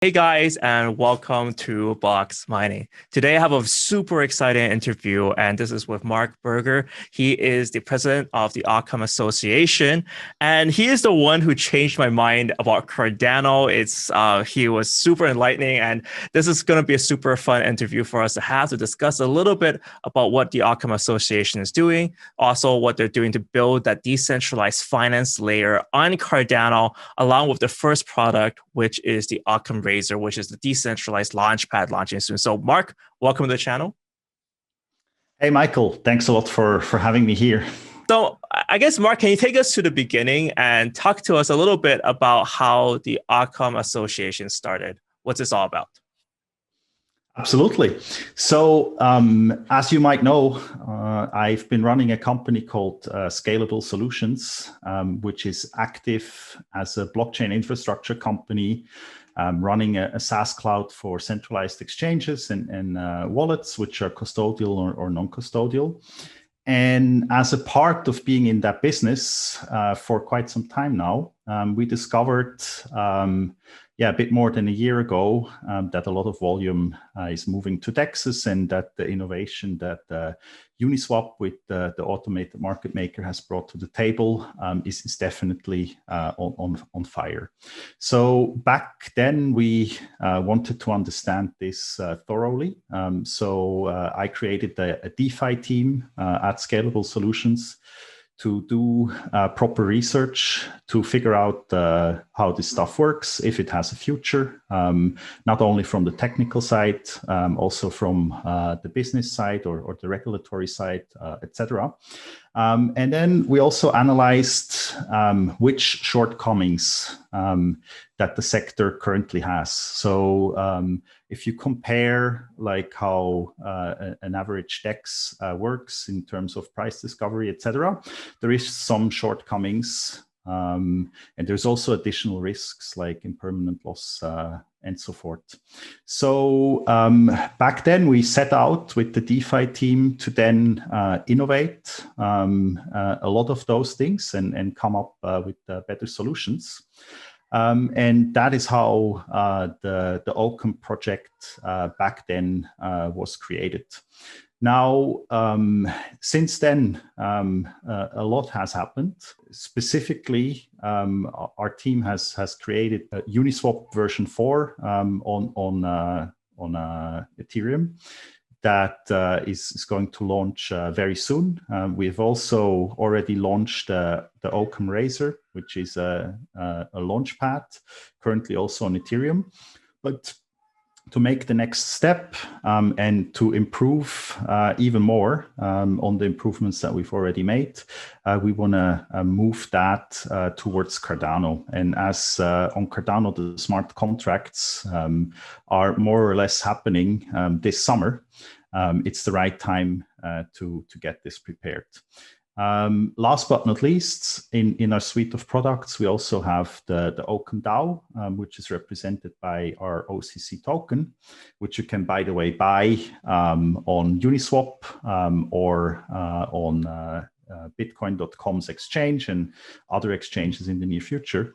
Hey guys, and welcome to Boxmining. Today I have a super exciting interview, and this is with Mark Berger. He is the president of the Occam Association, and he is the one who changed my mind about Cardano. He was super enlightening, and this is going to be a super fun interview for us to have to discuss a little bit about what the Occam Association is doing, also what they're doing to build that decentralized finance layer on Cardano, along with the first product, which is the OccamRazer, which is the decentralized launchpad launching soon. So, Mark, welcome to the channel. Hey, Michael, thanks a lot for having me here. So, I guess, Mark, can you take us to the beginning and talk to us a little bit about how the Occam Association started? What's this all about? Absolutely. So, as you might know, I've been running a company called Scalable Solutions, which is active as a blockchain infrastructure company, running a SaaS cloud for centralized exchanges and wallets, which are custodial or non-custodial. And as a part of being in that business for quite some time now, we discovered a bit more than a year ago that a lot of volume is moving to Texas, and that the innovation that Uniswap with the automated market maker has brought to the table is definitely on fire. So back then we wanted to understand this thoroughly. So I created a DeFi team at Scalable Solutions to do proper research to figure out how this stuff works, if it has a future, not only from the technical side, also from the business side or the regulatory side, etc. And then we also analyzed which shortcomings that the sector currently has. So if you compare like how an average DEX works in terms of price discovery, etc., there is some shortcomings. And there's also additional risks like impermanent loss and so forth. So back then we set out with the DeFi team to then innovate a lot of those things and come up with better solutions. And that is how the Occam project back then was created. Now, since then, a lot has happened. Specifically, our team has created a Uniswap version 4 on Ethereum that is going to launch very soon. We've also already launched the OccamRazer, which is a launch pad, currently also on Ethereum. But to make the next step and to improve even more on the improvements that we've already made, we want to move that towards Cardano. And as on Cardano, the smart contracts are more or less happening this summer, it's the right time to get this prepared. Last but not least, in our suite of products, we also have the OccamDAO, which is represented by our OCC token, which you can, by the way, buy on Uniswap or on Bitcoin.com's exchange and other exchanges in the near future.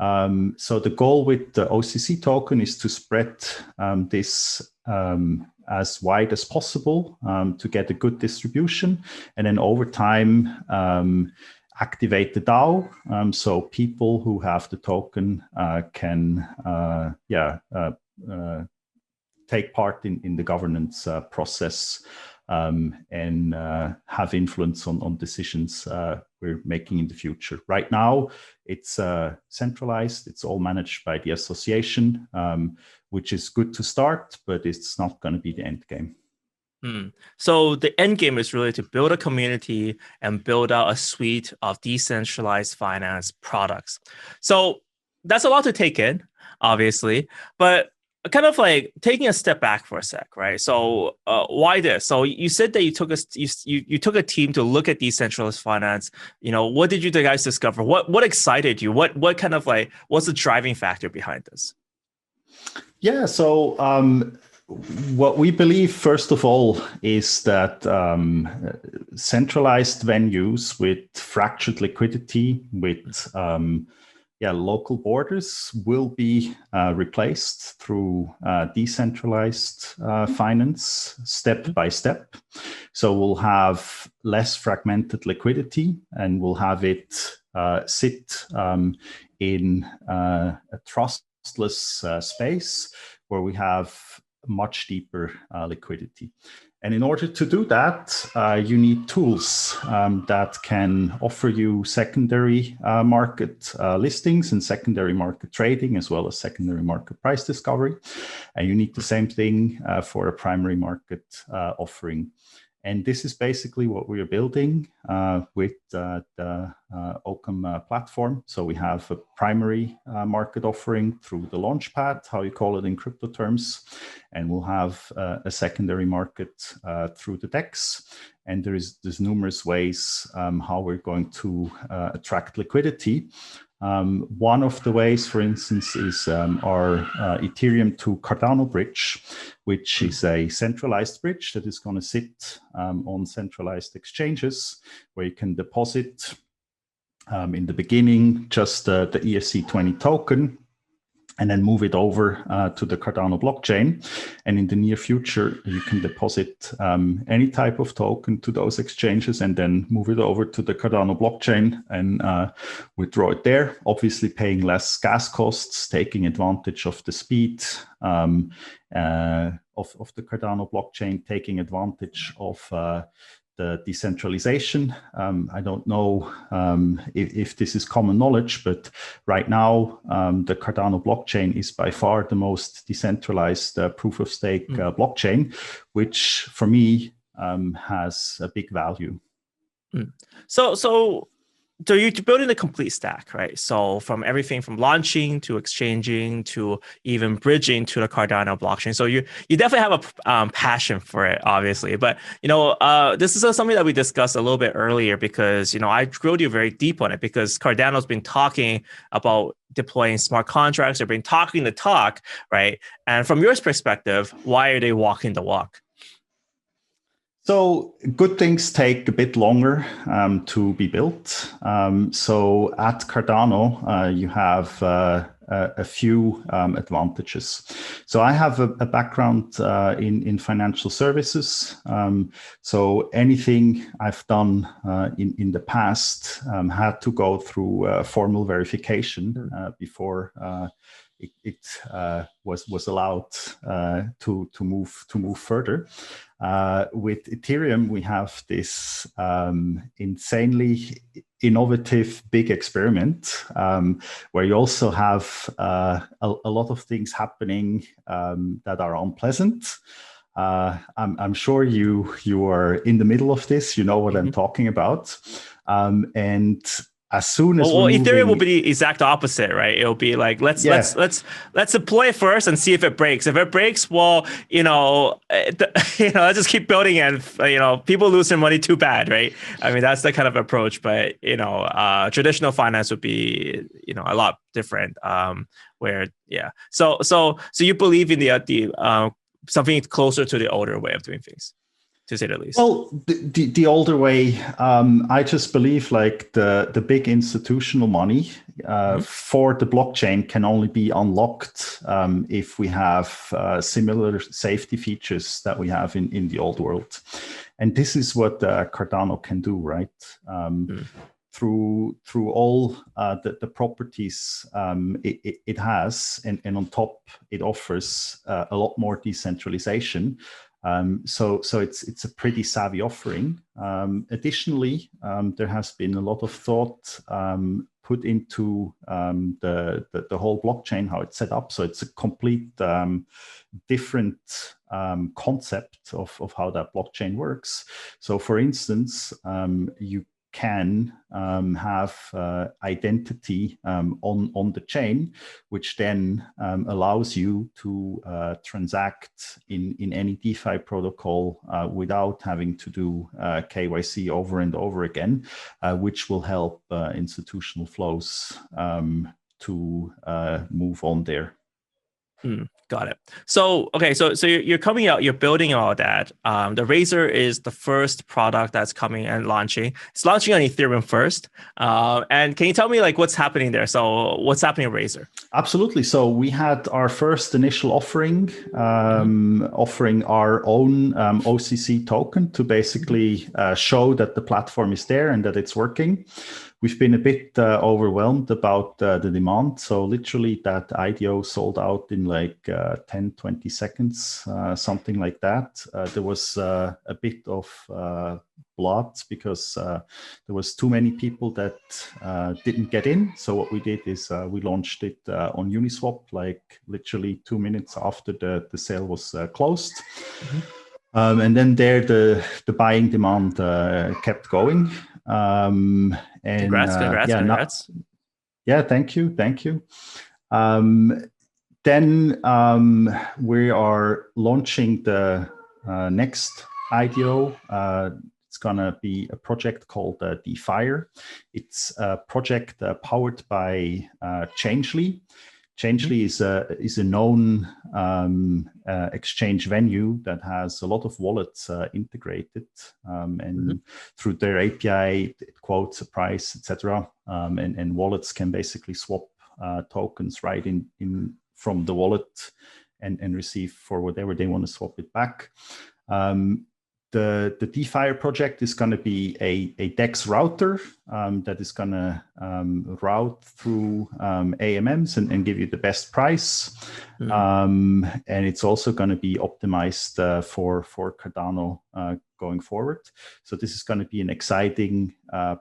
So the goal with the OCC token is to spread this as wide as possible to get a good distribution, and then over time activate the DAO, so people who have the token can take part in the governance process and have influence on decisions we're making in the future. Right now, it's centralized. It's all managed by the association, which is good to start, but it's not going to be the end game. So the end game is really to build a community and build out a suite of decentralized finance products. So that's a lot to take in, obviously, but kind of like taking a step back for a sec, right? So why this? So you said that you took a team to look at decentralized finance. You know, what did you guys discover? What excited you? What kind of like, what's the driving factor behind this? Yeah, so what we believe, first of all, is that centralized venues with fractured liquidity, with local borders will be replaced through decentralized finance step by step. So we'll have less fragmented liquidity, and we'll have it sit in a trustless space where we have much deeper liquidity. And in order to do that, you need tools that can offer you secondary market listings and secondary market trading, as well as secondary market price discovery. And you need the same thing for a primary market offering. And this is basically what we are building with the Occam platform. So we have a primary market offering through the launchpad, how you call it in crypto terms. And we'll have a secondary market through the DEX. And there's numerous ways how we're going to attract liquidity. One of the ways, for instance, is our Ethereum to Cardano bridge, which is a centralized bridge that is going to sit on centralized exchanges, where you can deposit in the beginning just the ERC20 token, and then move it over to the Cardano blockchain. And in the near future, you can deposit any type of token to those exchanges and then move it over to the Cardano blockchain and withdraw it there, obviously paying less gas costs, taking advantage of the speed of the Cardano blockchain, taking advantage of the decentralization. I don't know if this is common knowledge, but right now the Cardano blockchain is by far the most decentralized proof of stake blockchain, which for me has a big value. So you're building the complete stack, right? So from everything from launching to exchanging to even bridging to the Cardano blockchain. So you definitely have a passion for it, obviously. But this is something that we discussed a little bit earlier, because I drilled you very deep on it, because Cardano's been talking about deploying smart contracts. They've been talking the talk, right? And from your perspective, why are they walking the walk? So good things take a bit longer to be built. So at Cardano, you have a few advantages. So I have a background in financial services. So anything I've done in the past had to go through formal verification before it was allowed to move further. With Ethereum, we have this insanely innovative big experiment where you also have a lot of things happening that are unpleasant. I'm sure you are in the middle of this. You know what I'm talking about, and as soon as Ethereum will be the exact opposite, right? It'll be like let's deploy it first and see if it breaks. If it breaks, well, let's just keep building and people lose their money, too bad, right? I mean, that's the kind of approach. But traditional finance would be a lot different. So you believe in the something closer to the older way of doing things, to say the least? Well, the older way, I just believe like the big institutional money for the blockchain can only be unlocked if we have similar safety features that we have in the old world. And this is what Cardano can do, right? Through all the properties it has, and on top, it offers a lot more decentralization. So it's a pretty savvy offering. Additionally, there has been a lot of thought put into the whole blockchain, how it's set up. So it's a complete different concept of how that blockchain works. So for instance, you can have identity on the chain, which then allows you to transact in any DeFi protocol without having to do KYC over and over again, which will help institutional flows to move on there. Got it. So, okay, so you're coming out, you're building all that. The Razor is the first product that's coming and launching. It's launching on Ethereum first. And can you tell me like what's happening there? So, what's happening at Razor? Absolutely. So we had our first initial offering, offering our own OCC token to basically show that the platform is there and that it's working. We've been a bit overwhelmed about the demand. So literally that IDO sold out in like 10, 20 seconds, something like that. There was a bit of blood because there was too many people that didn't get in. So what we did is we launched it on Uniswap, like literally 2 minutes after the sale was closed. And then there the buying demand kept going. And Congrats. Thank you. Then we are launching the next IDO. It's gonna be a project called DeFi. It's a project powered by Changely. Changely is a known exchange venue that has a lot of wallets integrated, and through their API, it quotes a price, etc. And wallets can basically swap tokens right in from the wallet and receive for whatever they want to swap it back. The DeFi project is going to be a DEX router that is going to route through AMMs and give you the best price. And it's also going to be optimized for Cardano going forward. So this is going to be an exciting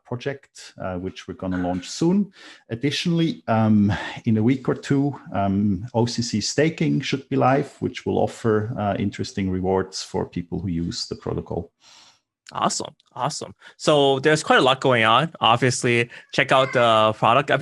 project, which we're going to launch soon. Additionally, in a week or two, OCC staking should be live, which will offer interesting rewards for people who use the protocol. Awesome. So there's quite a lot going on. Obviously, check out the product. I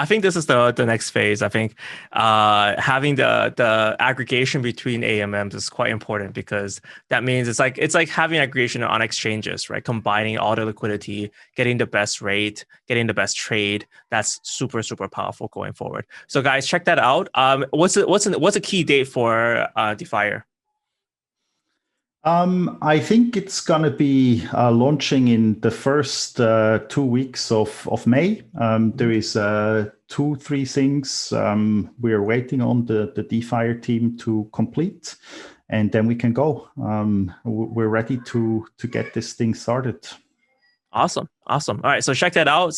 think this is the next phase. I think having the aggregation between AMMs is quite important because that means it's like having aggregation on exchanges, right? Combining all the liquidity, getting the best rate, getting the best trade. That's super powerful going forward. So guys, check that out. What's a key date for DeFi? I think it's going to be launching in the first 2 weeks of May. There is 2-3 things we're waiting on the DeFi team to complete, and then we can go. We're ready to get this thing started. Awesome. All right, so check that out.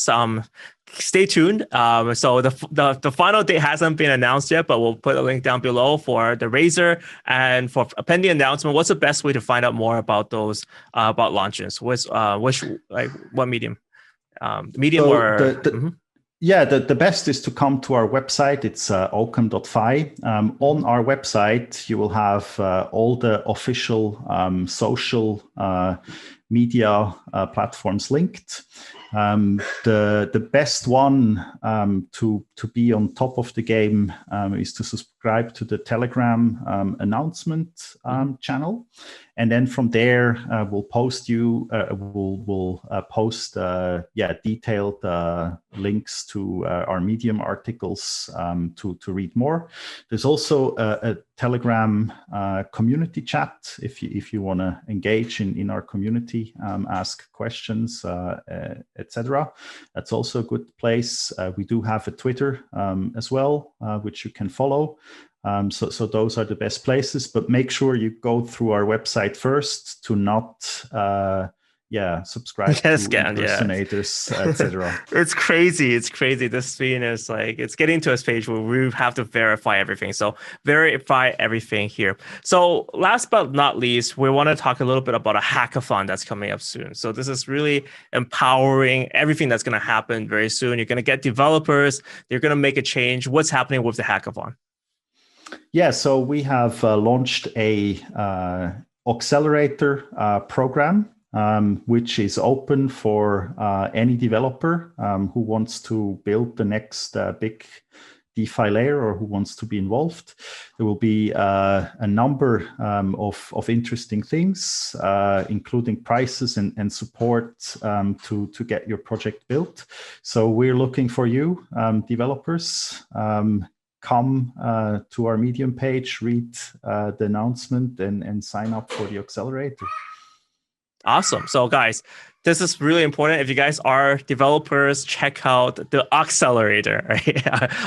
Stay tuned. So the final date hasn't been announced yet, but we'll put a link down below for the Razor and for a pending announcement. What's the best way to find out more about those about launches? What medium? Medium so or Yeah, the best is to come to our website. It's occam.fi. On our website, you will have all the official social media platforms linked. The best one to be on top of the game is to subscribe to the Telegram announcement channel, and then from there we'll post detailed links to our Medium articles to read more. There's also a Telegram community chat if you want to engage in our community, ask questions, etc. That's also a good place. We do have a Twitter as well, which you can follow. So those are the best places, but make sure you go through our website first to not subscribe to impersonators, etc. It's crazy. This thing is like, it's getting to a stage where we have to verify everything. So verify everything here. So last but not least, we want to talk a little bit about a hackathon that's coming up soon. So this is really empowering everything that's going to happen very soon. You're going to get developers. They're going to make a change. What's happening with the hackathon? Yeah, so we have launched a accelerator program, which is open for any developer who wants to build the next big DeFi layer or who wants to be involved. There will be a number of interesting things, including prices and support to get your project built. So we're looking for you, developers. come to our Medium page, read the announcement, and sign up for the accelerator. Awesome. So guys, this is really important. If you guys are developers, check out the Accelerator. Right?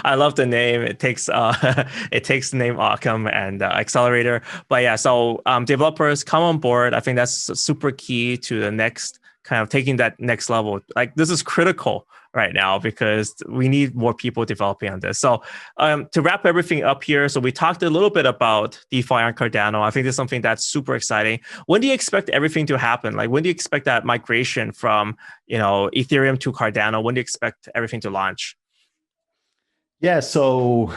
I love the name. It takes it takes the name Occam and Accelerator. But yeah, so developers come on board. I think that's super key to the next kind of taking that next level. Like this is critical right now because we need more people developing on this. So to wrap everything up here, so we talked a little bit about DeFi on Cardano. I think this is something that's super exciting. When do you expect everything to happen? Like when do you expect that migration from Ethereum to Cardano? When do you expect everything to launch? Yeah, so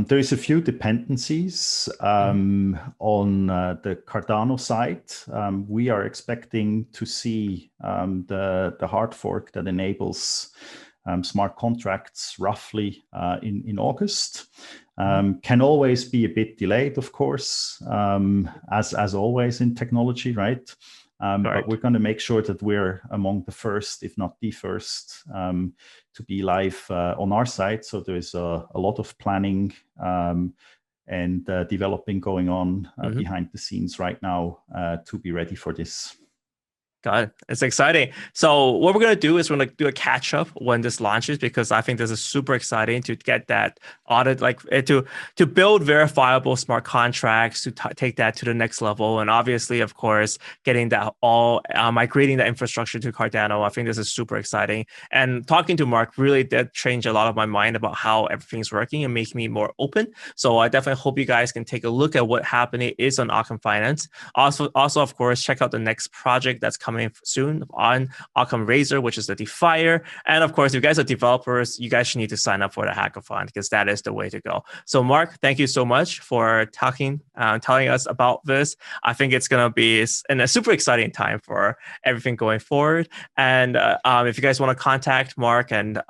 there's a few dependencies on the Cardano side. We are expecting to see the hard fork that enables smart contracts roughly in August. Can always be a bit delayed, of course, as always in technology, right? But we're going to make sure that we're among the first, if not the first, to be live on our side. So there's a lot of planning and developing going on behind the scenes right now to be ready for this. Got it. It's exciting. So what we're going to do is we're going to do a catch up when this launches, because I think this is super exciting to get that audit, like to build verifiable smart contracts, to take that to the next level. And obviously, of course, getting that all migrating the infrastructure to Cardano. I think this is super exciting. And talking to Mark really did change a lot of my mind about how everything's working and make me more open. So I definitely hope you guys can take a look at what happening is on Occam Finance. Also, of course, check out the next project that's coming soon on OccamRazer, which is the DeFi. And of course, if you guys are developers, you guys should need to sign up for the hackathon because that is the way to go. So Mark, thank you so much for telling us about this. I think it's going to be a super exciting time for everything going forward. And if you guys want to contact Mark and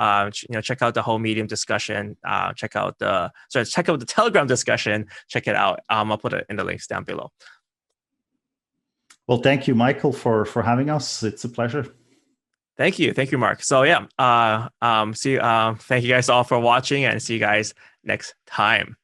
check out the whole Medium discussion, check out the Telegram discussion, check it out. I'll put it in the links down below. Well, thank you, Michael, for having us. It's a pleasure. Thank you, Mark. So yeah, thank you guys all for watching, and see you guys next time.